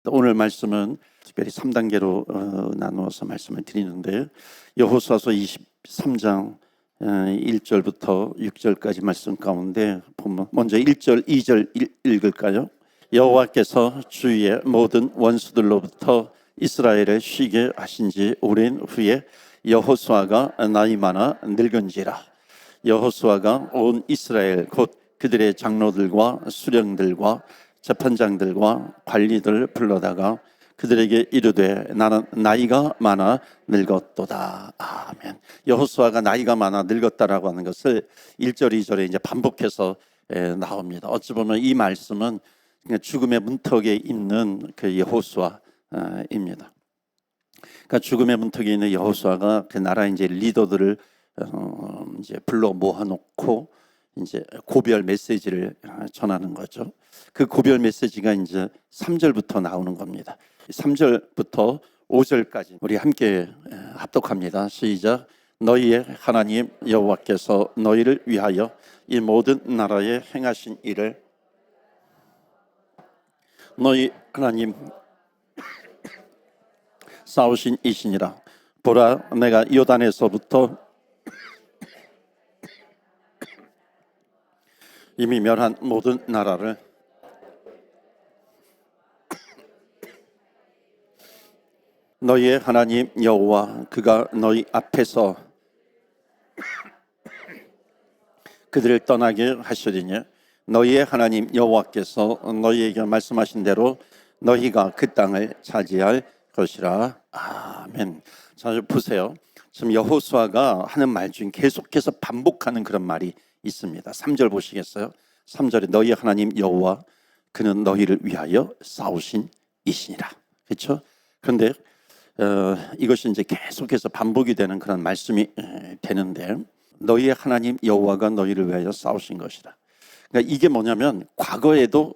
오늘 말씀은 특별히 3단계로 나누어서 말씀을 드리는데, 여호수아서 23장 1절부터 6절까지 말씀 가운데 보면 먼저 1절, 2절 읽을까요? 여호와께서 주위의 모든 원수들로부터 이스라엘을 쉬게 하신 지 오랜 후에 여호수아가 나이 많아 늙은지라. 여호수아가 온 이스라엘 곧 그들의 장로들과 수령들과 재판장들과 관리들을 불러다가 그들에게 이르되 나는 나이가 많아 늙었도다. 아멘. 여호수아가 나이가 많아 늙었다라고 하는 것을 1절, 2절에 이제 반복해서 나옵니다. 어찌 보면 이 말씀은 죽음의 문턱에 있는 그 여호수아입니다. 그러니까 죽음의 문턱에 있는 여호수아가 그 나라 이제 리더들을 이제 불러 모아놓고 이제 고별 메시지를 전하는 거죠. 그 고별 메시지가 이제 3절부터 나오는 겁니다. 3절부터 5절까지 우리 함께 합독합니다. 시작. 너희의 하나님 여호와께서 너희를 위하여 이 모든 나라에 행하신 일을 너희 하나님 싸우신 이시니라. 보라, 내가 요단에서부터 이미 멸한 모든 나라를 너희의 하나님 여호와 그가 너희 앞에서 그들을 떠나게 하시리니 너희의 하나님 여호와께서 너희에게 말씀하신 대로 너희가 그 땅을 차지할 것이라. 아멘. 자, 보세요. 지금 여호수아가 하는 말 중에 계속해서 반복하는 그런 말이 있습니다. 3절 보시겠어요? 3절에 너희 하나님 여호와 그는 너희를 위하여 싸우신 이시니라. 그렇죠? 그런데 이것이 이제 계속해서 반복이 되는 그런 말씀이 되는데, 너희의 하나님 여호와가 너희를 위하여 싸우신 것이라. 그러니까 이게 뭐냐면 과거에도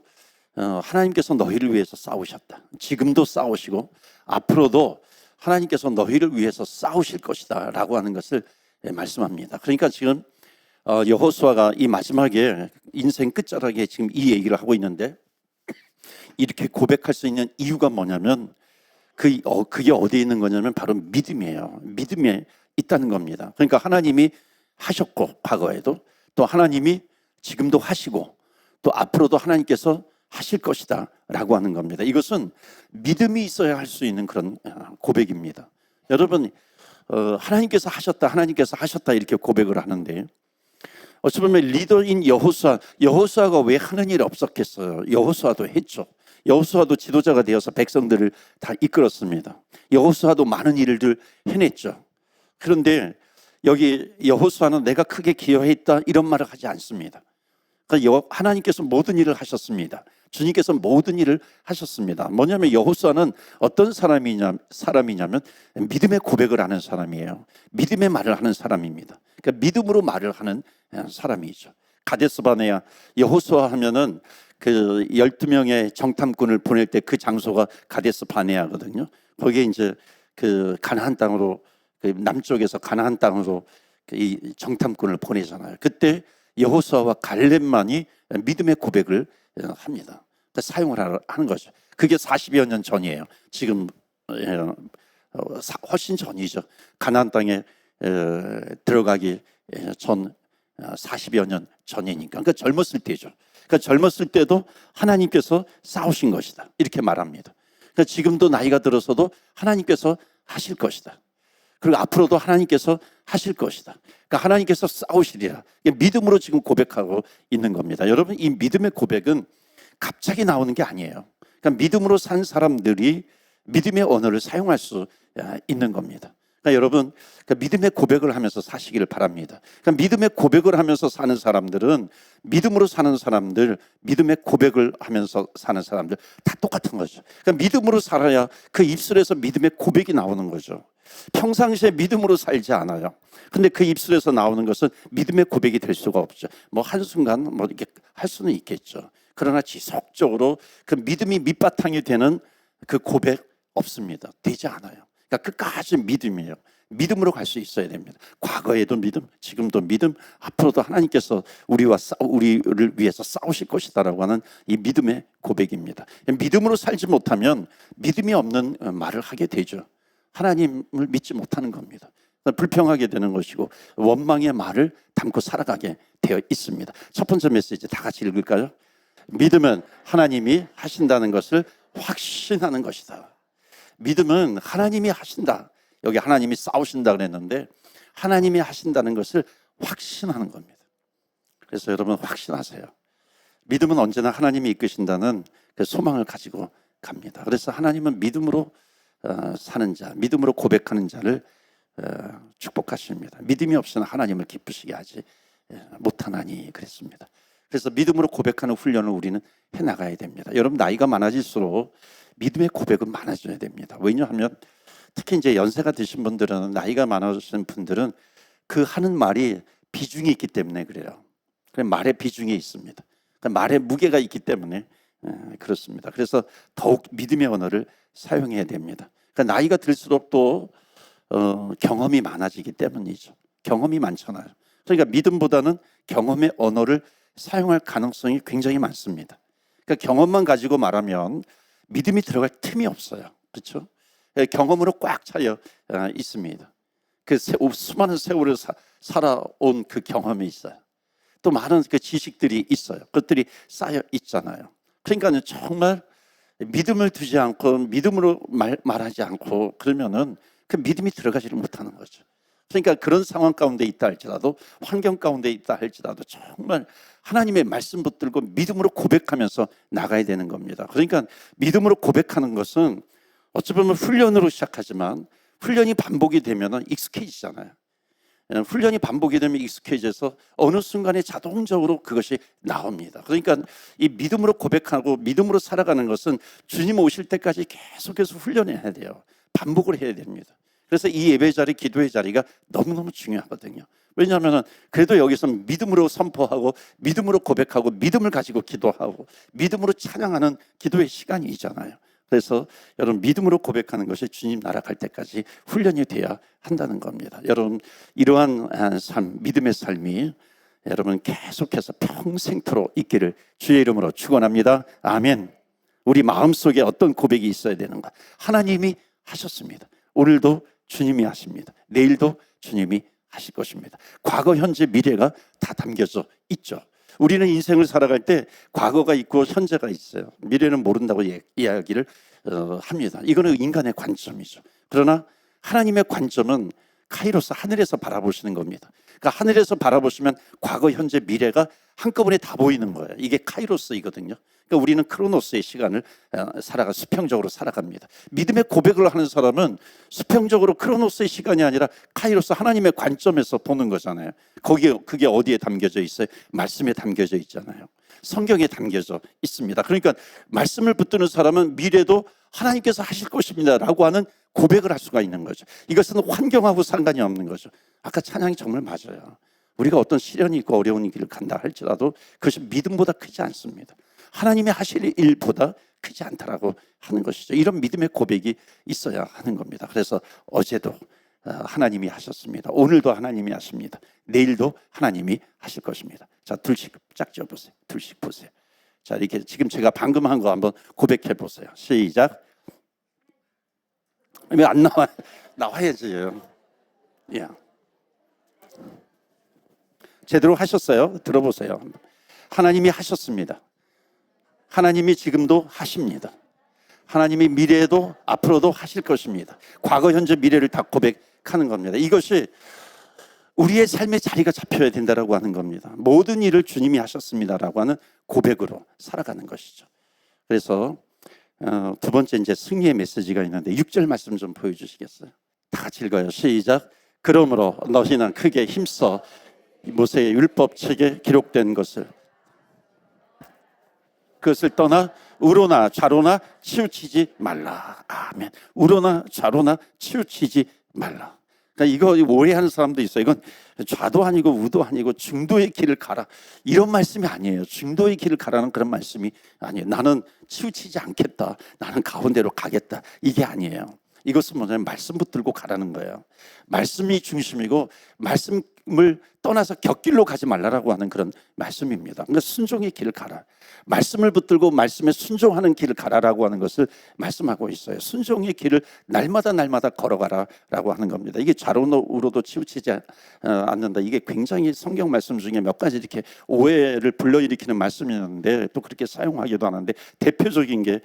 하나님께서 너희를 위해서 싸우셨다. 지금도 싸우시고 앞으로도 하나님께서 너희를 위해서 싸우실 것이다 라고 하는 것을 말씀합니다. 그러니까 지금 여호수아가 이 마지막에 인생 끝자락에 지금 이 얘기를 하고 있는데, 이렇게 고백할 수 있는 이유가 뭐냐면 그게 어디에 있는 거냐면 바로 믿음이에요. 믿음에 있다는 겁니다. 그러니까 하나님이 하셨고 과거에도, 또 하나님이 지금도 하시고, 또 앞으로도 하나님께서 하실 것이다 라고 하는 겁니다. 이것은 믿음이 있어야 할 수 있는 그런 고백입니다. 여러분, 하나님께서 하셨다 이렇게 고백을 하는데, 어찌 보면 리더인 여호수아가 왜 하는 일이 없었겠어요? 여호수아도 했죠. 여호수아도 지도자가 되어서 백성들을 다 이끌었습니다. 여호수아도 많은 일들 해냈죠. 그런데 여기 여호수아는 내가 크게 기여했다 이런 말을 하지 않습니다. 그러니까 하나님께서 모든 일을 하셨습니다. 주님께서 모든 일을 하셨습니다. 뭐냐면 여호수아는 어떤 사람이냐면 믿음의 고백을 하는 사람이에요. 믿음의 말을 하는 사람입니다. 그러니까 믿음으로 말을 하는 사람이죠. 가데스바네아, 여호수아 하면은 그 12명의 정탐꾼을 보낼 때 그 장소가 가데스바네아거든요. 거기에 이제 그 가나안 땅으로, 그 남쪽에서 가나안 땅으로 이 정탐꾼을 보내잖아요. 그때 여호수아와 갈렙만이 믿음의 고백을 합니다. 사용을 하는 거죠. 그게 40여 년 전이에요. 지금 훨씬 전이죠. 가나안 땅에 들어가기 전 40여 년 전이니까. 그러니까 젊었을 때죠. 그러니까 젊었을 때도 하나님께서 싸우신 것이다 이렇게 말합니다. 그러니까 지금도 나이가 들어서도 하나님께서 하실 것이다. 그리고 앞으로도 하나님께서 하실 것이다. 그러니까 하나님께서 싸우시리라. 믿음으로 지금 고백하고 있는 겁니다. 여러분, 이 믿음의 고백은 갑자기 나오는 게 아니에요. 그러니까 믿음으로 산 사람들이 믿음의 언어를 사용할 수 있는 겁니다. 그러니까 여러분, 믿음의 고백을 하면서 사시기를 바랍니다. 그러니까 믿음의 고백을 하면서 사는 사람들은, 믿음으로 사는 사람들, 믿음의 고백을 하면서 사는 사람들 다 똑같은 거죠. 그러니까 믿음으로 살아야 그 입술에서 믿음의 고백이 나오는 거죠. 평상시에 믿음으로 살지 않아요. 근데 그 입술에서 나오는 것은 믿음의 고백이 될 수가 없죠. 뭐 한순간 뭐 이렇게 할 수는 있겠죠. 그러나 지속적으로 그 믿음이 밑바탕이 되는 그 고백 없습니다. 되지 않아요. 그러니까 끝까지 믿음이에요. 믿음으로 갈 수 있어야 됩니다. 과거에도 믿음, 지금도 믿음, 앞으로도 하나님께서 우리를 위해서 싸우실 것이다라고 하는 이 믿음의 고백입니다. 믿음으로 살지 못하면 믿음이 없는 말을 하게 되죠. 하나님을 믿지 못하는 겁니다. 불평하게 되는 것이고 원망의 말을 담고 살아가게 되어 있습니다. 첫 번째 메시지 다 같이 읽을까요? 믿음은 하나님이 하신다는 것을 확신하는 것이다. 믿음은 하나님이 하신다. 여기 하나님이 싸우신다 그랬는데 하나님이 하신다는 것을 확신하는 겁니다. 그래서 여러분 확신하세요. 믿음은 언제나 하나님이 이끄신다는 그 소망을 가지고 갑니다. 그래서 하나님은 믿음으로 사는 자, 믿음으로 고백하는 자를 축복하십니다. 믿음이 없이는 하나님을 기쁘시게 하지 못하나니 그랬습니다. 그래서 믿음으로 고백하는 훈련을 우리는 해나가야 됩니다. 여러분 나이가 많아질수록 믿음의 고백은 많아져야 됩니다. 왜냐하면 특히 이제 연세가 드신 분들은 나이가 많아지신 분들은 그 하는 말이 비중이 있기 때문에 그래요. 말에 비중이 있습니다. 말에 무게가 있기 때문에 그렇습니다. 그래서 더욱 믿음의 언어를 사용해야 됩니다. 그러니까 나이가 들수록 또 경험이 많아지기 때문이죠. 경험이 많잖아요. 그러니까 믿음보다는 경험의 언어를 사용할 가능성이 굉장히 많습니다. 그러니까 경험만 가지고 말하면 믿음이 들어갈 틈이 없어요. 그렇죠? 경험으로 꽉 차여 있습니다. 그 수많은 세월을 살아온 그 경험이 있어요. 또 많은 그 지식들이 있어요. 그것들이 쌓여 있잖아요. 그러니까 정말 믿음을 두지 않고 믿음으로 말하지 않고 그러면은 그 믿음이 들어가지를 못하는 거죠. 그러니까 그런 상황 가운데 있다 할지라도 환경 가운데 있다 할지라도 정말 하나님의 말씀 붙들고 믿음으로 고백하면서 나가야 되는 겁니다. 그러니까 믿음으로 고백하는 것은 어찌 보면 훈련으로 시작하지만 훈련이 반복이 되면 익숙해지잖아요. 훈련이 반복이 되면 익숙해져서 어느 순간에 자동적으로 그것이 나옵니다. 그러니까 이 믿음으로 고백하고 믿음으로 살아가는 것은 주님 오실 때까지 계속해서 훈련해야 돼요. 반복을 해야 됩니다. 그래서 이 예배 자리, 기도의 자리가 너무너무 중요하거든요. 왜냐하면 그래도 여기서 믿음으로 선포하고 믿음으로 고백하고 믿음을 가지고 기도하고 믿음으로 찬양하는 기도의 시간이잖아요. 그래서 여러분 믿음으로 고백하는 것이 주님 나라 갈 때까지 훈련이 돼야 한다는 겁니다. 여러분 이러한 삶, 믿음의 삶이 여러분 계속해서 평생토록 있기를 주의 이름으로 축원합니다. 아멘. 우리 마음속에 어떤 고백이 있어야 되는가? 하나님이 하셨습니다. 오늘도 주님이 하십니다. 내일도 주님이 하실 것입니다. 과거, 현재, 미래가 다 담겨져 있죠. 우리는 인생을 살아갈 때 과거가 있고 현재가 있어요. 미래는 모른다고 이야기를 합니다. 이거는 인간의 관점이죠. 그러나 하나님의 관점은 카이로스, 하늘에서 바라보시는 겁니다. 그러니까 하늘에서 바라보시면 과거, 현재, 미래가 한꺼번에 다 보이는 거예요. 이게 카이로스이거든요. 그러니까 우리는 크로노스의 시간을 수평적으로 살아갑니다. 믿음의 고백을 하는 사람은 수평적으로 크로노스의 시간이 아니라 카이로스, 하나님의 관점에서 보는 거잖아요. 그게 어디에 담겨져 있어요? 말씀에 담겨져 있잖아요. 성경에 담겨져 있습니다. 그러니까 말씀을 붙드는 사람은 미래도 하나님께서 하실 것입니다 라고 하는 고백을 할 수가 있는 거죠. 이것은 환경하고 상관이 없는 거죠. 아까 찬양이 정말 맞아요. 우리가 어떤 시련이 있고 어려운 길을 간다 할지라도 그것이 믿음보다 크지 않습니다. 하나님이 하실 일보다 크지 않다라고 하는 것이죠. 이런 믿음의 고백이 있어야 하는 겁니다. 그래서 어제도 하나님이 하셨습니다. 오늘도 하나님이 하십니다. 내일도 하나님이 하실 것입니다. 자, 둘씩 짝지어 보세요. 둘씩 보세요. 자, 이렇게 지금 제가 방금 한 거 한번 고백해 보세요. 시작. 왜 안 나와요? 나와야지요. 예. 제대로 하셨어요? 들어보세요. 하나님이 하셨습니다. 하나님이 지금도 하십니다. 하나님이 미래에도 앞으로도 하실 것입니다. 과거, 현재, 미래를 다 고백하는 겁니다. 이것이 우리의 삶의 자리가 잡혀야 된다라고 하는 겁니다. 모든 일을 주님이 하셨습니다라고 하는 고백으로 살아가는 것이죠. 그래서 두 번째 이제 승리의 메시지가 있는데 6절 말씀 좀 보여주시겠어요? 다 같이 읽어요. 시작. 그러므로 너희는 크게 힘써 모세의 율법책에 기록된 그것을 떠나 우로나 좌로나 치우치지 말라. 아멘. 우로나 좌로나 치우치지 말라. 그러니까 이거 오해하는 사람도 있어요. 이건 좌도 아니고 우도 아니고 중도의 길을 가라, 이런 말씀이 아니에요. 중도의 길을 가라는 그런 말씀이 아니에요. 나는 치우치지 않겠다, 나는 가운데로 가겠다, 이게 아니에요. 이것은 뭐냐면 말씀 붙들고 가라는 거예요. 말씀이 중심이고 말씀을 떠나서 곁길로 가지 말라라고 하는 그런 말씀입니다. 그러니까 순종의 길을 가라. 말씀을 붙들고 말씀에 순종하는 길을 가라라고 하는 것을 말씀하고 있어요. 순종의 길을 날마다 걸어가라라고 하는 겁니다. 이게 좌로도 우로도 치우치지 않는다. 이게 굉장히 성경 말씀 중에 몇 가지 이렇게 오해를 불러일으키는 말씀이었는데 또 그렇게 사용하기도 하는데 대표적인 게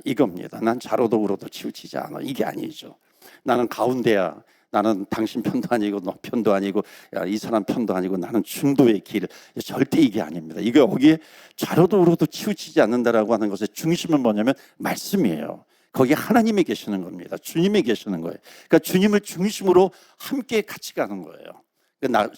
이겁니다. 난 좌로도 우로도 치우치지 않아. 이게 아니죠. 나는 가운데야. 나는 당신 편도 아니고 너 편도 아니고 이 사람 편도 아니고 나는 중도의 길. 절대 이게 아닙니다. 이게 여기에 좌로도 우로도 치우치지 않는다라고 하는 것의 중심은 뭐냐면 말씀이에요. 거기에 하나님이 계시는 겁니다. 주님이 계시는 거예요. 그러니까 주님을 중심으로 함께 같이 가는 거예요.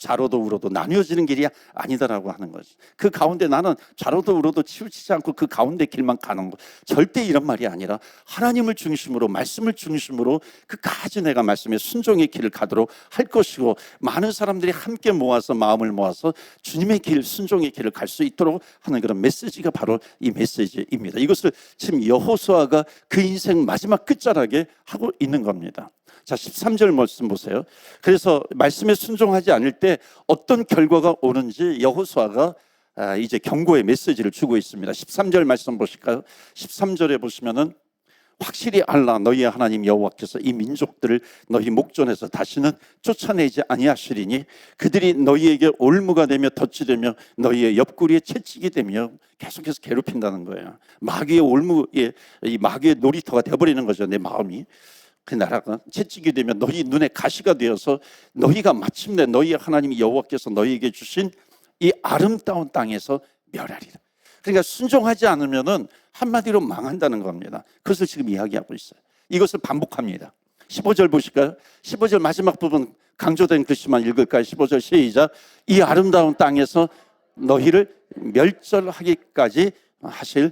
좌로도 우로도 나뉘어지는 길이 아니다라고 하는 거지. 그 가운데 나는 좌로도 우로도 치우치지 않고 그 가운데 길만 가는 거. 절대 이런 말이 아니라 하나님을 중심으로 말씀을 중심으로 끝까지 내가 말씀에 순종의 길을 가도록 할 것이고 많은 사람들이 함께 모아서 마음을 모아서 주님의 길, 순종의 길을 갈 수 있도록 하는 그런 메시지가 바로 이 메시지입니다. 이것을 지금 여호수아가 그 인생 마지막 끝자락에 하고 있는 겁니다. 자, 13절 말씀 보세요. 그래서 말씀에 순종하지 않을 때 어떤 결과가 오는지 여호수아가 이제 경고의 메시지를 주고 있습니다. 13절 말씀 보실까요? 13절에 보시면은 확실히 알라 너희의 하나님 여호와께서 이 민족들을 너희 목전에서 다시는 쫓아내지 아니하시리니 그들이 너희에게 올무가 되며 덫이 되며 너희의 옆구리에 채찍이 되며 계속해서 괴롭힌다는 거예요. 마귀의 올무에 이 마귀의 놀이터가 되어버리는 거죠. 내 마음이. 그 나라가 채찍이 되면 너희 눈에 가시가 되어서 너희가 마침내 너희의 하나님 여호와께서 너희에게 주신 이 아름다운 땅에서 멸하리라. 그러니까 순종하지 않으면은 한마디로 망한다는 겁니다. 그것을 지금 이야기하고 있어요. 이것을 반복합니다. 15절 보실까요? 15절 마지막 부분 강조된 글씨만 읽을까요? 15절 시작. 이 아름다운 땅에서 너희를 멸절하기까지 하실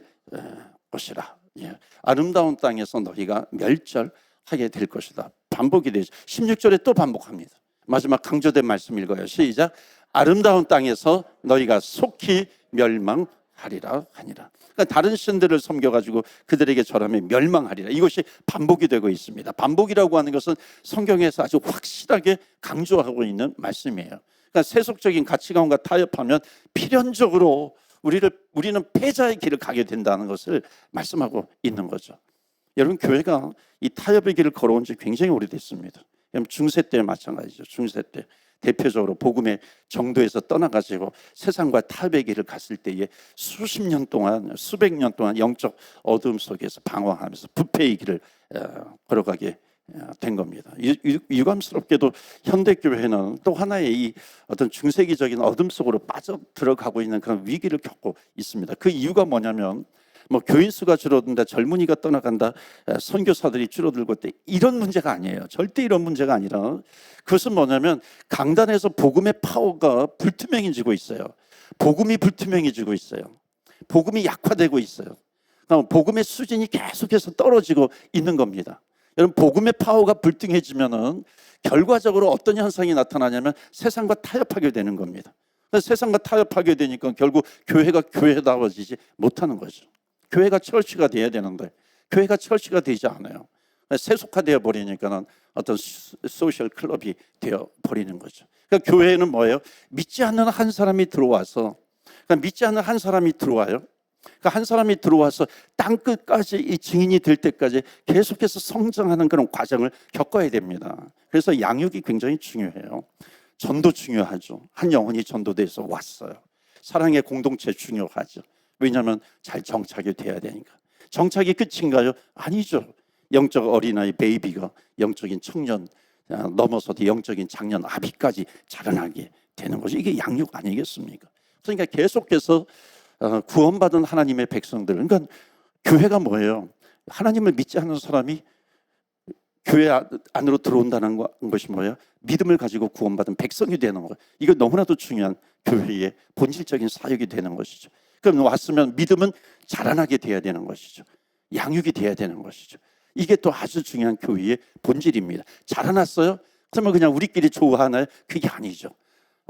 것이라. 예. 아름다운 땅에서 너희가 멸절하게 될 것이다. 반복이 되죠. 16절에 또 반복합니다. 마지막 강조된 말씀 읽어요. 시작. 아름다운 땅에서 너희가 속히 멸망하리라 하니라. 그러니까 다른 신들을 섬겨가지고 그들에게 절하며 멸망하리라. 이것이 반복이 되고 있습니다. 반복이라고 하는 것은 성경에서 아주 확실하게 강조하고 있는 말씀이에요. 그러니까 세속적인 가치관과 타협하면 필연적으로 우리는 패자의 길을 가게 된다는 것을 말씀하고 있는 거죠. 여러분, 교회가 이 타협의 길을 걸어온 지 굉장히 오래됐습니다. 중세 때 마찬가지죠. 중세 때 대표적으로 복음의 정도에서 떠나가지고 세상과 타협의 길을 갔을 때에 수십 년 동안 수백 년 동안 영적 어둠 속에서 방황하면서 부패의 길을 걸어가게 된 겁니다. 유감스럽게도 현대교회는 또 하나의 이 어떤 중세기적인 어둠 속으로 빠져 들어가고 있는 그런 위기를 겪고 있습니다. 그 이유가 뭐냐면 교인 수가 줄어든다, 젊은이가 떠나간다, 선교사들이 줄어들고 있다, 이런 문제가 아니에요. 절대 이런 문제가 아니라 그것은 뭐냐면 강단에서 복음의 파워가 불투명해지고 있어요. 복음이 불투명해지고 있어요. 복음이 약화되고 있어요. 복음의 수준이 계속해서 떨어지고 있는 겁니다. 여러분, 복음의 파워가 불투명해지면은 결과적으로 어떤 현상이 나타나냐면 세상과 타협하게 되는 겁니다. 세상과 타협하게 되니까 결국 교회가 교회다워지지 못하는 거죠. 교회가 철치가 돼야 되는데 교회가 철치가 되지 않아요. 세속화되어 버리니까는 어떤 소셜 클럽이 되어 버리는 거죠. 그러니까 교회는 뭐예요? 믿지 않는 한 사람이 들어와서, 그러니까 믿지 않는 한 사람이 들어와요. 그러니까 한 사람이 들어와서 땅 끝까지 이 증인이 될 때까지 계속해서 성장하는 그런 과정을 겪어야 됩니다. 그래서 양육이 굉장히 중요해요. 전도 중요하죠. 한 영혼이 전도돼서 왔어요. 사랑의 공동체 중요하죠. 왜냐하면 잘 정착이 돼야 되니까. 정착이 끝인가요? 아니죠. 영적 어린아이 베이비가 영적인 청년 넘어서도 영적인 장년 아비까지 자라나게 되는 거죠. 이게 양육 아니겠습니까? 그러니까 계속해서 구원받은 하나님의 백성들, 그러니까 교회가 뭐예요? 하나님을 믿지 않는 사람이 교회 안으로 들어온다는 것이 뭐예요? 믿음을 가지고 구원받은 백성이 되는 거예요. 이거 너무나도 중요한 교회의 본질적인 사역이 되는 것이죠. 그럼 왔으면 믿음은 자라나게 돼야 되는 것이죠. 양육이 돼야 되는 것이죠. 이게 또 아주 중요한 교회의 본질입니다. 자라났어요? 그러면 그냥 우리끼리 좋아하나요? 그게 아니죠.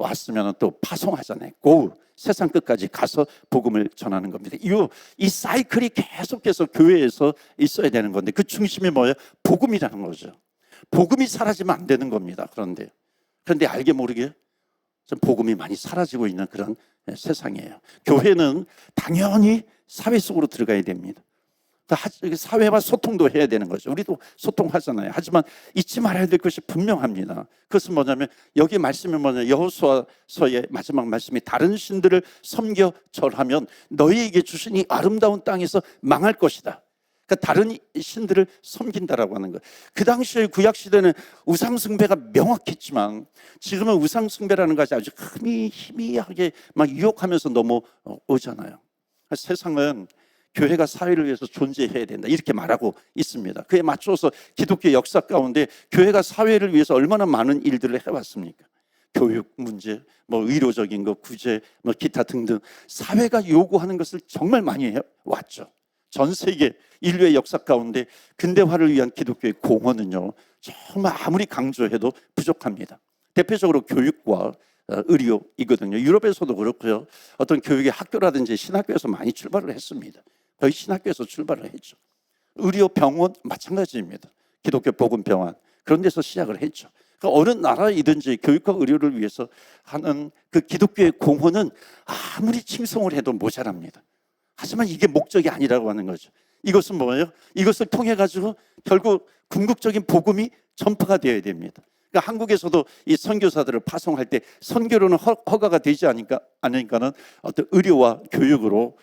왔으면 또 파송하잖아요. 고 세상 끝까지 가서 복음을 전하는 겁니다. 이 사이클이 계속해서 교회에서 있어야 되는 건데 그 중심이 뭐예요? 복음이라는 거죠. 복음이 사라지면 안 되는 겁니다. 그런데 알게 모르게 좀 복음이 많이 사라지고 있는 그런 세상이에요. 교회는 당연히 사회 속으로 들어가야 됩니다. 사회와 소통도 해야 되는 거죠. 우리도 소통하잖아요. 하지만 잊지 말아야 될 것이 분명합니다. 그것은 뭐냐면 여기 말씀이 뭐냐, 여호수아서의 마지막 말씀이 다른 신들을 섬겨 절하면 너희에게 주신 이 아름다운 땅에서 망할 것이다. 그러니까 다른 신들을 섬긴다라고 하는 거예요. 그 당시에 구약 시대는 우상 숭배가 명확했지만 지금은 우상 숭배라는 것이 아주 희미하게 막 유혹하면서 넘어오잖아요. 세상은 교회가 사회를 위해서 존재해야 된다 이렇게 말하고 있습니다. 그에 맞춰서 기독교 역사 가운데 교회가 사회를 위해서 얼마나 많은 일들을 해왔습니까? 교육 문제, 의료적인 것, 구제, 기타 등등 사회가 요구하는 것을 정말 많이 해왔죠. 전 세계 인류의 역사 가운데 근대화를 위한 기독교의 공헌은요 정말 아무리 강조해도 부족합니다. 대표적으로 교육과 의료이거든요. 유럽에서도 그렇고요. 어떤 교육의 학교라든지 신학교에서 많이 출발을 했습니다. 거의 신학교에서 출발을 했죠. 의료 병원 마찬가지입니다. 기독교 복음병원 그런 데서 시작을 했죠. 그러니까 어느 나라이든지 교육과 의료를 위해서 하는 그 기독교의 공헌은 아무리 칭송을 해도 모자랍니다. 하지만 이게 목적이 아니라고 하는 거죠. 이것은 뭐예요? 이것을 통해 가지고 결국 궁극적인 복음이 전파가 되어야 됩니다. 그러니까 한국에서도 이 선교사들을 파송할 때 선교로는 허가가 되지 않으니까는 어떤 의료와 교육으로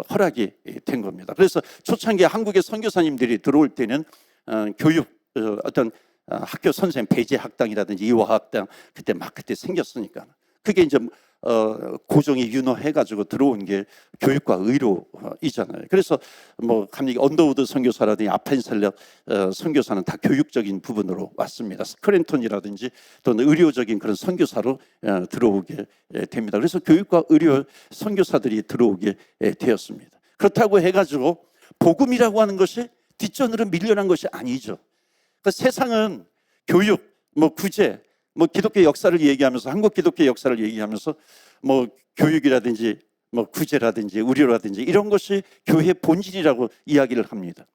허락이 된 겁니다. 그래서 초창기에 한국의 선교사님들이 들어올 때는 교육 어떤 학교 선생님 배제 학당이라든지 이화학당 그때 생겼으니까 그게 이제 고정이 윤허해가지고 들어온 게 교육과 의료이잖아요. 그래서 감리 언더우드 선교사라든지 아펜셀러 선교사는 다 교육적인 부분으로 왔습니다. 스크랜턴이라든지 또는 의료적인 그런 선교사로 들어오게 됩니다. 그래서 교육과 의료 선교사들이 들어오게 되었습니다. 그렇다고 해가지고 복음이라고 하는 것이 뒷전으로 밀려난 것이 아니죠. 그러니까 세상은 교육, 구제, 기독교 역사를 얘기하면서 한국 기독교 역사를 얘기하면서 교육이라든지 구제라든지 의료라든지 이런 것이 교회의 본질이라고 이야기를 합니다.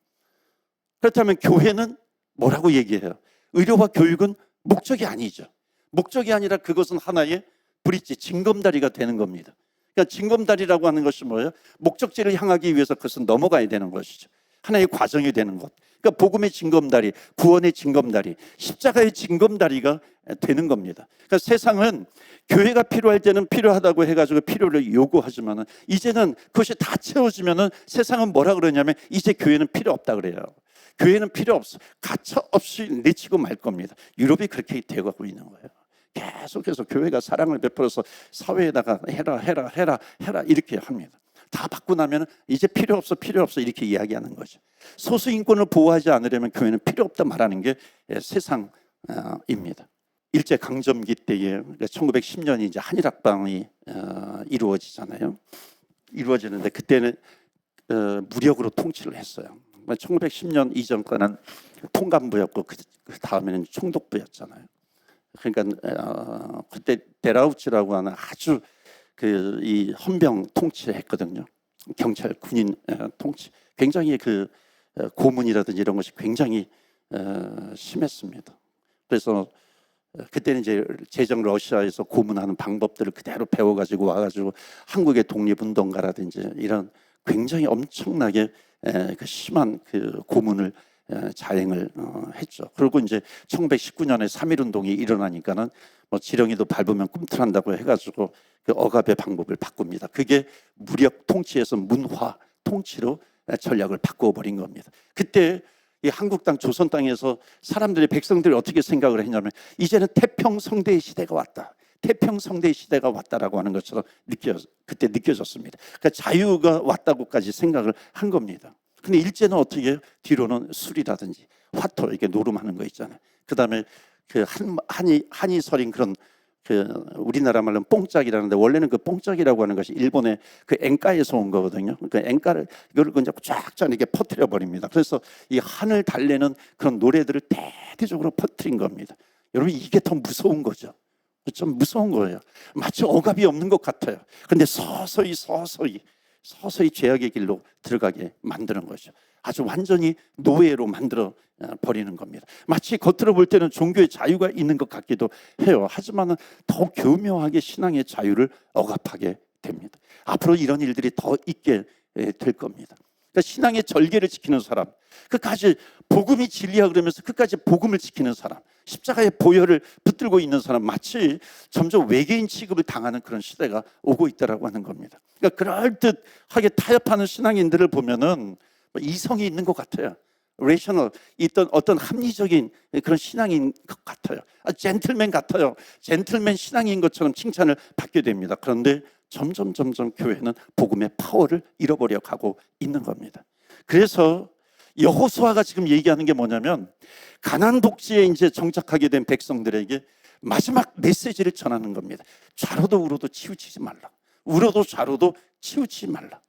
그렇다면 교회는 뭐라고 얘기해요? 의료와 교육은 목적이 아니죠. 목적이 아니라 그것은 하나의 브릿지, 징검다리가 되는 겁니다. 그러니까 징검다리라고 하는 것이 뭐예요? 목적지를 향하기 위해서 그것은 넘어가야 되는 것이죠. 하나의 과정이 되는 것. 그러니까 복음의 징검다리, 구원의 징검다리, 십자가의 징검다리가 되는 겁니다. 그러니까 세상은 교회가 필요할 때는 필요하다고 해가지고 필요를 요구하지만은 이제는 그것이 다 채워지면은 세상은 뭐라 그러냐면 이제 교회는 필요 없다 그래요. 교회는 필요 없어. 가차 없이 내치고 말 겁니다. 유럽이 그렇게 되어가고 있는 거예요. 계속해서 교회가 사랑을 베풀어서 사회에다가 해라 이렇게 합니다. 다 받고 나면 이제 필요 없어 이렇게 이야기하는 거죠. 소수 인권을 보호하지 않으려면 교회는 필요 없다 말하는 게 세상입니다. 일제 강점기 때에 1910년이 이제 한일합방이 이루어지잖아요. 이루어지는데 그때는 무력으로 통치를 했어요. 1910년 이전까지는 통감부였고 그 다음에는 총독부였잖아요. 그러니까 그때 데라우츠라고 하는 아주 이 헌병 통치를 했거든요. 경찰 군인 통치 굉장히 고문이라든지 이런 것이 굉장히 심했습니다. 그래서 그때는 이제 제정 러시아에서 고문하는 방법들을 그대로 배워가지고 와가지고 한국의 독립운동가라든지 이런 굉장히 엄청나게 심한 고문을 자행을 했죠. 그리고 이제 1919년에 3.1운동이 일어나니까는 지렁이도 밟으면 꿈틀한다고 해가지고 그 억압의 방법을 바꿉니다. 그게 무력 통치에서 문화 통치로 전략을 바꿔버린 겁니다. 그때 이 한국 땅 조선 땅에서 백성들이 어떻게 생각을 했냐면 이제는 태평성대의 시대가 왔다. 태평성대의 시대가 왔다라고 하는 것처럼 그때 느껴졌습니다. 그러니까 자유가 왔다고까지 생각을 한 겁니다. 근데 일제는 어떻게 해요? 뒤로는 술이라든지 화토 이렇게 노름하는 거 있잖아요. 그다음에 한이 서린 그런 우리나라 말로는 뽕짝이라는데 원래는 그 뽕짝이라고 하는 것이 일본의 엔가에서 온 거거든요. 그러니까 엔가를 이걸 그냥 쫙쫙 이렇게 퍼뜨려 버립니다. 그래서 이 한을 달래는 그런 노래들을 대대적으로 퍼뜨린 겁니다. 여러분 이게 더 무서운 거죠. 좀 무서운 거예요. 마치 억압이 없는 것 같아요. 그런데 서서히 죄악의 길로 들어가게 만드는 거죠. 아주 완전히 노예로 만들어 버리는 겁니다. 마치 겉으로 볼 때는 종교의 자유가 있는 것 같기도 해요. 하지만 더 교묘하게 신앙의 자유를 억압하게 됩니다. 앞으로 이런 일들이 더 있게 될 겁니다. 그러니까 신앙의 절개를 지키는 사람, 끝까지 복음이 진리야 그러면서 끝까지 복음을 지키는 사람, 십자가의 보혈을 붙들고 있는 사람, 마치 점점 외계인 취급을 당하는 그런 시대가 오고 있다라고 하는 겁니다. 그러니까 그럴듯하게 타협하는 신앙인들을 보면은 이성이 있는 것 같아요. 레이셔널, 어떤 합리적인 그런 신앙인 것 같아요. 젠틀맨 같아요. 젠틀맨 신앙인 것처럼 칭찬을 받게 됩니다. 그런데 점점 교회는 복음의 파워를 잃어버려 가고 있는 겁니다. 그래서 여호수아가 지금 얘기하는 게 뭐냐면, 가나안 복지에 이제 정착하게 된 백성들에게 마지막 메시지를 전하는 겁니다. 좌로도 우로도 치우치지 말라. 우로도 좌로도 치우치지 말라.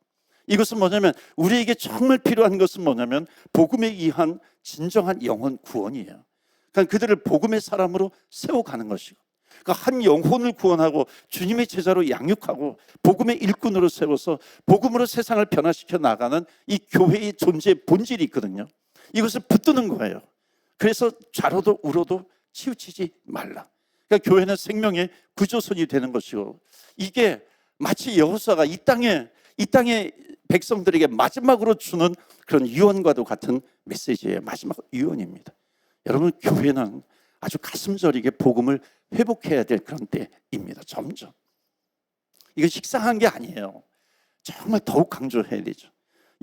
이것은 뭐냐면, 우리에게 정말 필요한 것은 뭐냐면 복음에 의한 진정한 영혼 구원이에요. 그러니까 그들을 복음의 사람으로 세워가는 것이고, 그러니까 한 영혼을 구원하고 주님의 제자로 양육하고 복음의 일꾼으로 세워서 복음으로 세상을 변화시켜 나가는 이 교회의 존재의 본질이 있거든요. 이것을 붙드는 거예요. 그래서 좌로도 우로도 치우치지 말라. 그러니까 교회는 생명의 구조선이 되는 것이고, 이게 마치 여호수아가 이 땅의 백성들에게 마지막으로 주는 그런 유언과도 같은 메시지예요. 마지막 유언입니다. 여러분, 교회는 아주 가슴 저리게 복음을 회복해야 될 그런 때입니다. 점점. 이거 식상한 게 아니에요. 정말 더욱 강조해야 되죠.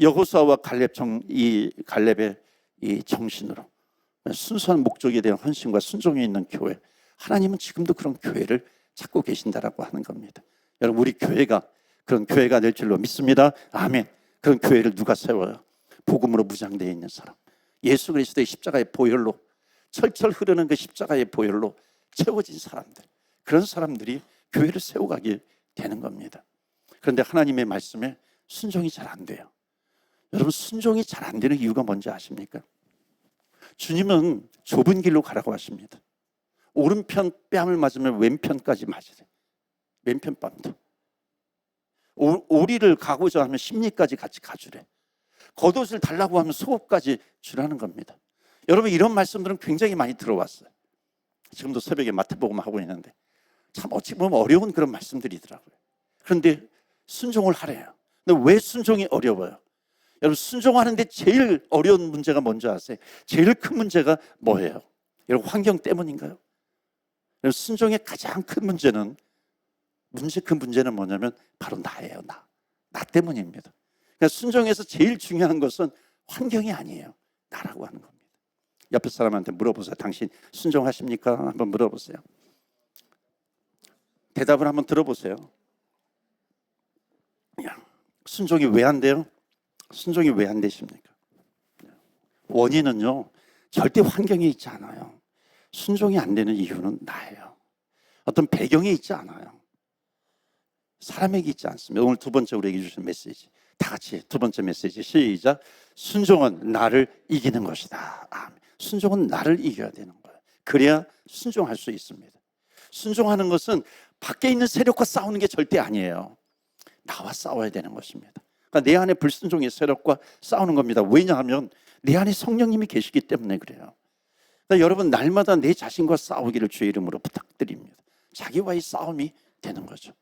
여호수아와 갈렙의 이 정신으로 순수한 목적에 대한 헌신과 순종이 있는 교회, 하나님은 지금도 그런 교회를 찾고 계신다라고 하는 겁니다. 여러분, 우리 교회가 그런 교회가 될 줄로 믿습니다. 아멘. 그런 교회를 누가 세워요? 복음으로 무장되어 있는 사람, 예수 그리스도의 십자가의 보혈로 철철 흐르는 그 십자가의 보혈로 채워진 사람들, 그런 사람들이 교회를 세워가게 되는 겁니다. 그런데 하나님의 말씀에 순종이 잘 안 돼요. 여러분, 순종이 잘 안 되는 이유가 뭔지 아십니까? 주님은 좁은 길로 가라고 하십니다. 오른편 뺨을 맞으면 왼편까지 맞으래. 왼편 뺨도. 오리를 가고자 하면 심리까지 같이 가주래. 겉옷을 달라고 하면 속옷까지 주라는 겁니다. 여러분, 이런 말씀들은 굉장히 많이 들어왔어요. 지금도 새벽에 마태복음 하고 있는데 참 어찌 보면 어려운 그런 말씀들이더라고요. 그런데 순종을 하래요. 근데 왜 순종이 어려워요? 여러분, 순종하는데 제일 어려운 문제가 뭔지 아세요? 제일 큰 문제가 뭐예요? 여러분, 환경 때문인가요? 여러분, 순종의 가장 큰 문제는 뭐냐면 바로 나예요. 나 때문입니다. 그러니까 순종에서 제일 중요한 것은 환경이 아니에요. 나라고 하는 겁니다. 옆에 사람한테 물어보세요. 당신 순종하십니까? 한번 물어보세요. 대답을 한번 들어보세요. 순종이 왜 안 돼요? 순종이 왜 안 되십니까? 원인은요, 절대 환경에 있지 않아요. 순종이 안 되는 이유는 나예요. 어떤 배경에 있지 않아요. 사람에게 있지 않습니다. 오늘 두 번째 우리에게 주신 메시지, 다 같이 두 번째 메시지 시작. 순종은 나를 이기는 것이다. 아멘. 순종은 나를 이겨야 되는 거예요. 그래야 순종할 수 있습니다. 순종하는 것은 밖에 있는 세력과 싸우는 게 절대 아니에요. 나와 싸워야 되는 것입니다. 그러니까 내 안에 불순종의 세력과 싸우는 겁니다. 왜냐하면 내 안에 성령님이 계시기 때문에 그래요. 그러니까 여러분, 날마다 내 자신과 싸우기를 주의 이름으로 부탁드립니다. 자기와의 싸움이 되는 거죠.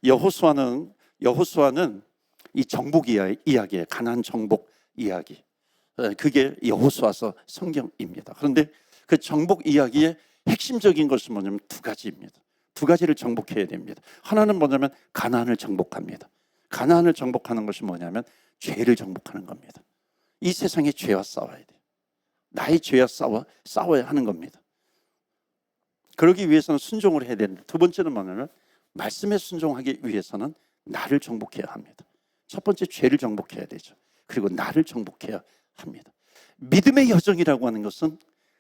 여호수아는 이 정복 이야기예요. 가나안 정복 이야기. 그게 여호수아서 성경입니다. 그런데 그 정복 이야기의 핵심적인 것은 뭐냐면 두 가지입니다. 두 가지를 정복해야 됩니다. 하나는 뭐냐면 가나안을 정복합니다. 가나안을 정복하는 것이 뭐냐면 죄를 정복하는 겁니다. 이 세상의 죄와 싸워야 돼요. 나의 죄와 싸워야 하는 겁니다. 그러기 위해서는 순종을 해야 되는데, 두 번째는 뭐냐면 말씀에 순종하기 위해서는 나를 정복해야 합니다. 첫 번째, 죄를 정복해야 되죠. 그리고 나를 정복해야 합니다. 믿음의 여정이라고 하는 것은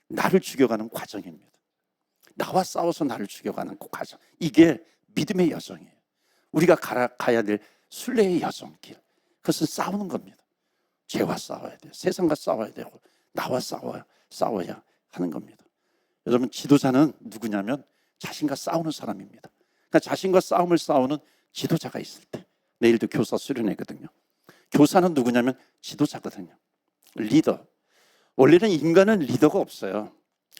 나를 죽여가는 과정입니다. 나와 싸워서 나를 죽여가는 그 과정, 이게 믿음의 여정이에요. 우리가 가야 될 순례의 여정길, 그것은 싸우는 겁니다. 죄와 싸워야 돼요. 세상과 싸워야 되고 나와 싸워야 하는 겁니다. 여러분, 지도자는 누구냐면 자신과 싸우는 사람입니다. 그러니까 자신과 싸움을 싸우는 지도자가 있을 때, 내일도 교사 수련회거든요. 교사는 누구냐면 지도자거든요. 리더. 원래는 인간은 리더가 없어요.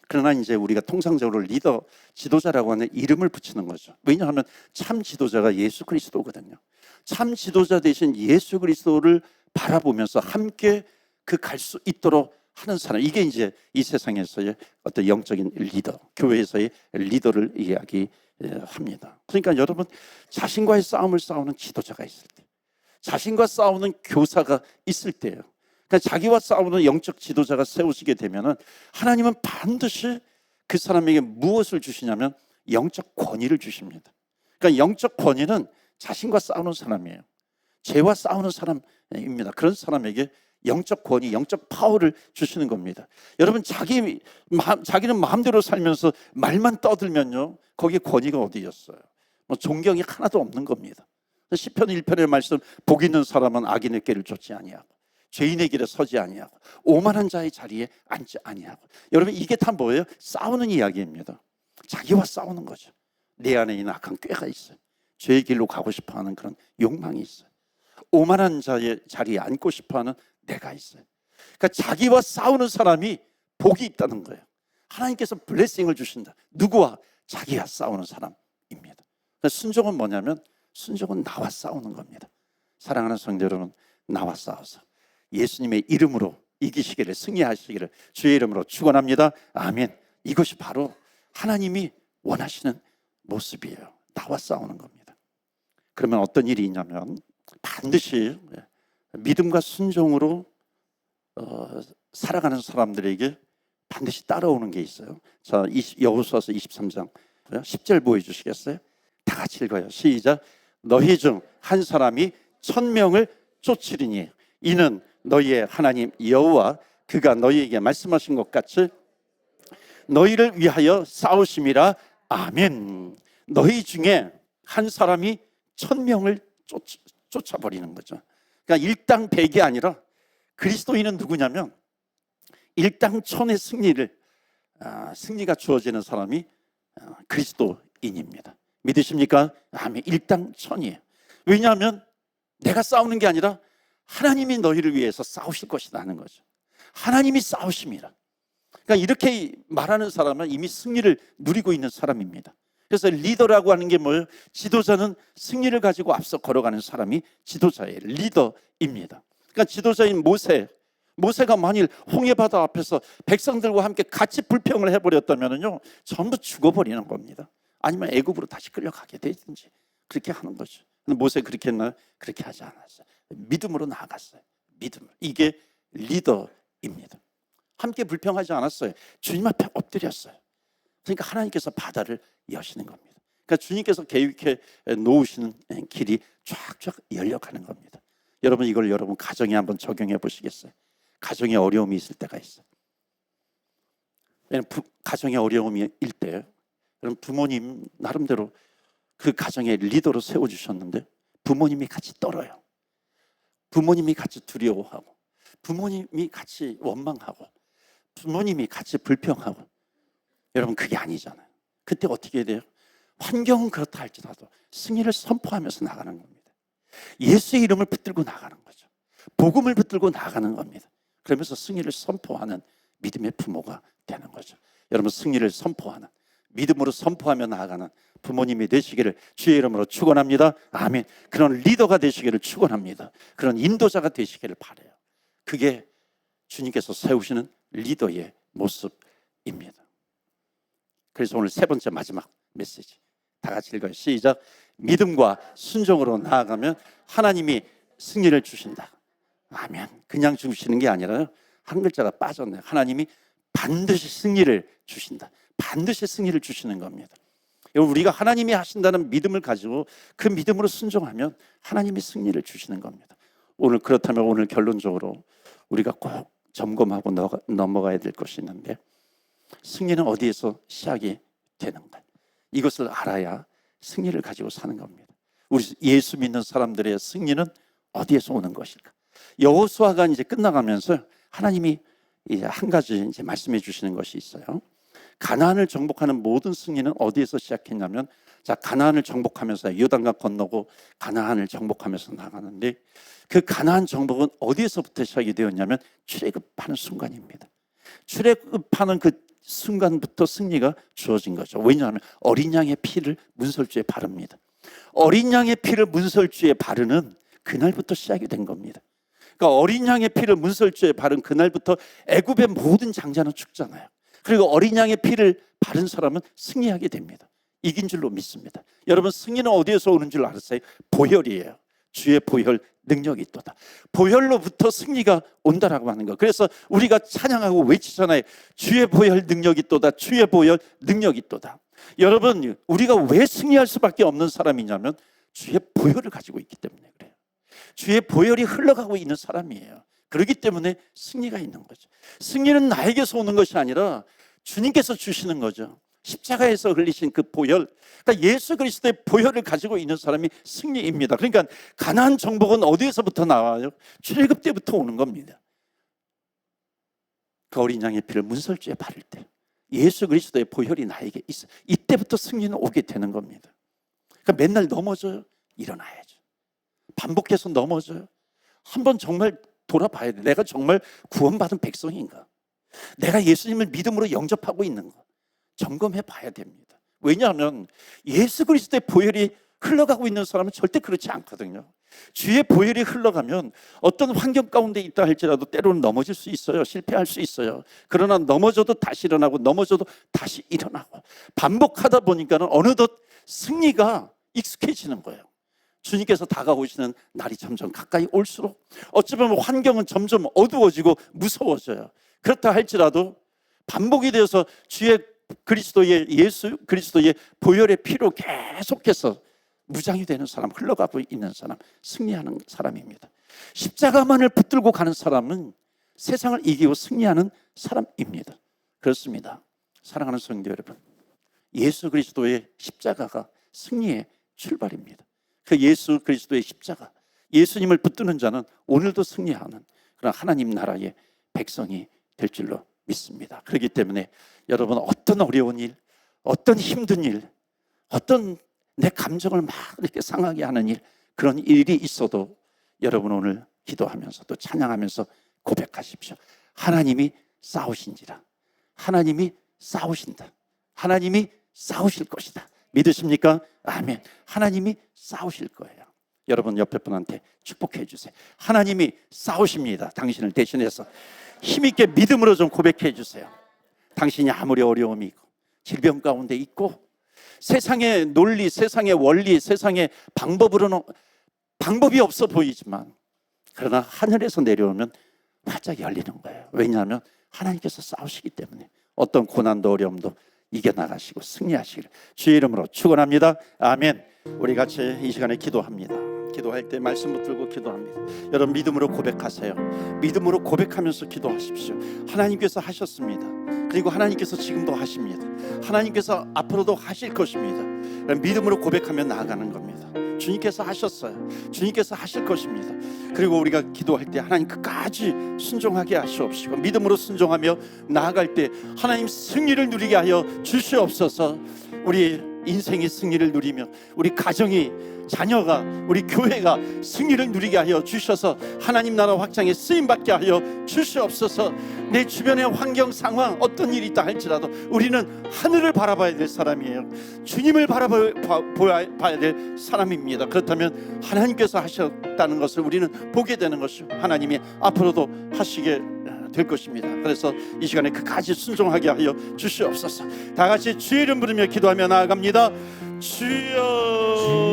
그러나 이제 우리가 통상적으로 리더, 지도자라고 하는 이름을 붙이는 거죠. 왜냐하면 참 지도자가 예수 그리스도거든요. 참 지도자 대신 예수 그리스도를 바라보면서 함께 그 갈 수 있도록 하는 사람, 이게 이제 이 세상에서의 어떤 영적인 리더, 교회에서의 리더를 이야기합니다. 그러니까 여러분, 자신과의 싸움을 싸우는 지도자가 있을 때, 자신과 싸우는 교사가 있을 때예요. 그러니까 자기와 싸우는 영적 지도자가 세우시게 되면은 하나님은 반드시 그 사람에게 무엇을 주시냐면 영적 권위를 주십니다. 그러니까 영적 권위는 자신과 싸우는 사람이에요. 죄와 싸우는 사람입니다. 그런 사람에게 영적 권위, 영적 파워를 주시는 겁니다. 여러분, 자기는 마음대로 살면서 말만 떠들면요, 거기에 권위가 어디 있어요? 존경이 하나도 없는 겁니다. 시편 1편의 말씀, 복 있는 사람은 악인의 길을 쫓지 아니하고 죄인의 길에 서지 아니하고 오만한 자의 자리에 앉지 아니하고. 여러분, 이게 다 뭐예요? 싸우는 이야기입니다. 자기와 싸우는 거죠. 내 안에 있는 악한 꾀가 있어요. 죄의 길로 가고 싶어하는 그런 욕망이 있어요. 오만한 자의 자리에 앉고 싶어하는 내가 있어요. 그러니까 자기와 싸우는 사람이 복이 있다는 거예요. 하나님께서 블레싱을 주신다. 누구와? 자기와 싸우는 사람입니다. 그러니까 순종은 뭐냐면, 순종은 나와 싸우는 겁니다. 사랑하는 성도 여러분, 나와 싸워서 예수님의 이름으로 이기시기를, 승리하시기를 주의 이름으로 축원합니다. 아멘. 이것이 바로 하나님이 원하시는 모습이에요. 나와 싸우는 겁니다. 그러면 어떤 일이 있냐면, 반드시 믿음과 순종으로 살아가는 사람들에게 반드시 따라오는 게 있어요. 자, 여호수아서 23장 10절 보여주시겠어요? 다 같이 읽어요. 시작. 너희 중 한 사람이 1000명을 쫓으리니 이는 너희의 하나님 여호와 그가 너희에게 말씀하신 것 같이 너희를 위하여 싸우심이라. 아멘. 너희 중에 한 사람이 1000명을 쫓아버리는 거죠. 그러니까 일당백이 아니라, 그리스도인은 누구냐면 일당천의 승리가 주어지는 사람이 그리스도인입니다. 믿으십니까? 아멘. 일당천이에요. 왜냐하면 내가 싸우는 게 아니라 하나님이 너희를 위해서 싸우실 것이다 하는 거죠. 하나님이 싸우심이라. 그러니까 이렇게 말하는 사람은 이미 승리를 누리고 있는 사람입니다. 그래서 리더라고 하는 게 뭐예요? 지도자는 승리를 가지고 앞서 걸어가는 사람이 지도자예요. 리더입니다. 그러니까 지도자인 모세가 만일 홍해바다 앞에서 백성들과 함께 같이 불평을 해버렸다면요, 전부 죽어버리는 겁니다. 아니면 애굽으로 다시 끌려가게 되든지 그렇게 하는 거죠. 근데 모세 그렇게 했나요? 그렇게 하지 않았어요. 믿음으로 나아갔어요. 믿음. 이게 리더입니다. 함께 불평하지 않았어요. 주님 앞에 엎드렸어요. 그러니까 하나님께서 바다를 여시는 겁니다. 그러니까 주님께서 계획해 놓으시는 길이 쫙쫙 열려가는 겁니다. 여러분, 이걸 여러분 가정에 한번 적용해 보시겠어요? 가정에 어려움이 있을 때가 있어요. 가정에 어려움이 일 때, 여러분, 부모님 나름대로 그 가정의 리더로 세워주셨는데 부모님이 같이 떨어요. 부모님이 같이 두려워하고, 부모님이 같이 원망하고, 부모님이 같이 불평하고. 여러분, 그게 아니잖아요. 그때 어떻게 해야 돼요? 환경은 그렇다 할지라도 승리를 선포하면서 나가는 겁니다. 예수의 이름을 붙들고 나가는 거죠. 복음을 붙들고 나가는 겁니다. 그러면서 승리를 선포하는 믿음의 부모가 되는 거죠. 여러분, 승리를 선포하는, 믿음으로 선포하며 나아가는 부모님이 되시기를 주의 이름으로 축원합니다. 아멘. 그런 리더가 되시기를 축원합니다. 그런 인도자가 되시기를 바라요. 그게 주님께서 세우시는 리더의 모습입니다. 그래서 오늘 세 번째 마지막 메시지 다 같이 읽어요. 시작. 믿음과 순종으로 나아가면 하나님이 승리를 주신다. 아멘. 그냥 주시는 게 아니라요, 한 글자가 빠졌네요. 하나님이 반드시 승리를 주신다. 반드시 승리를 주시는 겁니다. 우리가 하나님이 하신다는 믿음을 가지고 그 믿음으로 순종하면 하나님이 승리를 주시는 겁니다. 오늘 그렇다면 오늘 결론적으로 우리가 꼭 점검하고 넘어가야 될 것이 있는데, 승리는 어디에서 시작이 되는가? 이것을 알아야 승리를 가지고 사는 겁니다. 우리 예수 믿는 사람들의 승리는 어디에서 오는 것일까? 여호수아가 이제 끝나가면서 하나님이 이제 한 가지 이제 말씀해 주시는 것이 있어요. 가나안을 정복하는 모든 승리는 어디에서 시작했냐면, 자, 가나안을 정복하면서 요단강 건너고 가나안을 정복하면서 나가는데, 그 가나안 정복은 어디에서부터 시작이 되었냐면 출애굽하는 순간입니다. 출애굽하는 그 순간부터 승리가 주어진 거죠. 왜냐하면 어린 양의 피를 문설주에 바릅니다. 어린 양의 피를 문설주에 바르는 그날부터 시작이 된 겁니다. 그러니까 어린 양의 피를 문설주에 바른 그날부터 애굽의 모든 장자는 죽잖아요. 그리고 어린 양의 피를 바른 사람은 승리하게 됩니다. 이긴 줄로 믿습니다. 여러분, 승리는 어디에서 오는 줄 알았어요? 보혈이에요. 주의 보혈 능력이 있도다. 보혈로부터 승리가 온다라고 하는 거. 그래서 우리가 찬양하고 외치잖아요. 주의 보혈 능력이 있도다. 주의 보혈 능력이 있도다. 여러분, 우리가 왜 승리할 수밖에 없는 사람이냐면 주의 보혈을 가지고 있기 때문에 그래요. 주의 보혈이 흘러가고 있는 사람이에요. 그렇기 때문에 승리가 있는 거죠. 승리는 나에게서 오는 것이 아니라 주님께서 주시는 거죠. 십자가에서 흘리신 그 보혈, 그러니까 예수 그리스도의 보혈을 가지고 있는 사람이 승리입니다. 그러니까 가나안 정복은 어디에서부터 나와요? 출애굽 때부터 오는 겁니다. 그 어린 양의 피를 문설주에 바를 때 예수 그리스도의 보혈이 나에게 있어. 이때부터 승리는 오게 되는 겁니다. 그러니까 맨날 넘어져요. 일어나야죠. 반복해서 넘어져요. 한번 정말 돌아봐야 돼. 내가 정말 구원받은 백성인가? 내가 예수님을 믿음으로 영접하고 있는가? 점검해 봐야 됩니다. 왜냐하면 예수 그리스도의 보혈이 흘러가고 있는 사람은 절대 그렇지 않거든요. 주의 보혈이 흘러가면 어떤 환경 가운데 있다 할지라도 때로는 넘어질 수 있어요. 실패할 수 있어요. 그러나 넘어져도 다시 일어나고 넘어져도 다시 일어나고 반복하다 보니까는 어느덧 승리가 익숙해지는 거예요. 주님께서 다가오시는 날이 점점 가까이 올수록 어찌 보면 환경은 점점 어두워지고 무서워져요. 그렇다 할지라도 반복이 되어서 주의 그리스도의 예수 그리스도의 보혈의 피로 계속해서 무장이 되는 사람, 흘러가고 있는 사람, 승리하는 사람입니다. 십자가만을 붙들고 가는 사람은 세상을 이기고 승리하는 사람입니다. 그렇습니다. 사랑하는 성도 여러분, 예수 그리스도의 십자가가 승리의 출발입니다. 그 예수 그리스도의 십자가, 예수님을 붙드는 자는 오늘도 승리하는 그런 하나님 나라의 백성이 될 줄로 믿습니다. 그렇기 때문에 여러분, 어떤 어려운 일, 어떤 힘든 일, 어떤 내 감정을 막 이렇게 상하게 하는 일, 그런 일이 있어도 여러분 오늘 기도하면서 또 찬양하면서 고백하십시오. 하나님이 싸우신지라. 하나님이 싸우신다. 하나님이 싸우실 것이다. 믿으십니까? 아멘. 하나님이 싸우실 거예요. 여러분 옆에 분한테 축복해 주세요. 하나님이 싸우십니다. 당신을 대신해서 힘있게 믿음으로 좀 고백해 주세요. 당신이 아무리 어려움이 있고 질병 가운데 있고 세상의 논리, 세상의 원리, 세상의 방법으로는 방법이 없어 보이지만 그러나 하늘에서 내려오면 활짝 열리는 거예요. 왜냐하면 하나님께서 싸우시기 때문에 어떤 고난도 어려움도 이겨나가시고 승리하시기를 주의 이름으로 축원합니다. 아멘. 우리 같이 이 시간에 기도합니다. 기도할 때 말씀 붙들고 기도합니다. 여러분 믿음으로 고백하세요. 믿음으로 고백하면서 기도하십시오. 하나님께서 하셨습니다. 그리고 하나님께서 지금도 하십니다. 하나님께서 앞으로도 하실 것입니다. 믿음으로 고백하며 나아가는 겁니다. 주님께서 하셨어요. 주님께서 하실 것입니다. 그리고 우리가 기도할 때 하나님 끝까지 순종하게 하시옵시고 믿음으로 순종하며 나아갈 때 하나님 승리를 누리게 하여 주시옵소서. 우리 인생이 승리를 누리며 우리 가정이, 자녀가, 우리 교회가 승리를 누리게 하여 주셔서 하나님 나라 확장에 쓰임받게 하여 주시옵소서. 내 주변의 환경 상황 어떤 일이 있다 할지라도 우리는 하늘을 바라봐야 될 사람이에요. 주님을 바라봐야 될 사람입니다. 그렇다면 하나님께서 하셨다는 것을 우리는 보게 되는 것이고 하나님이 앞으로도 하시게 될 것입니다. 그래서 이 시간에 끝까지 순종하게 하여 주시옵소서. 다 같이 주의 이름 부르며 기도하며 나아갑니다. 주여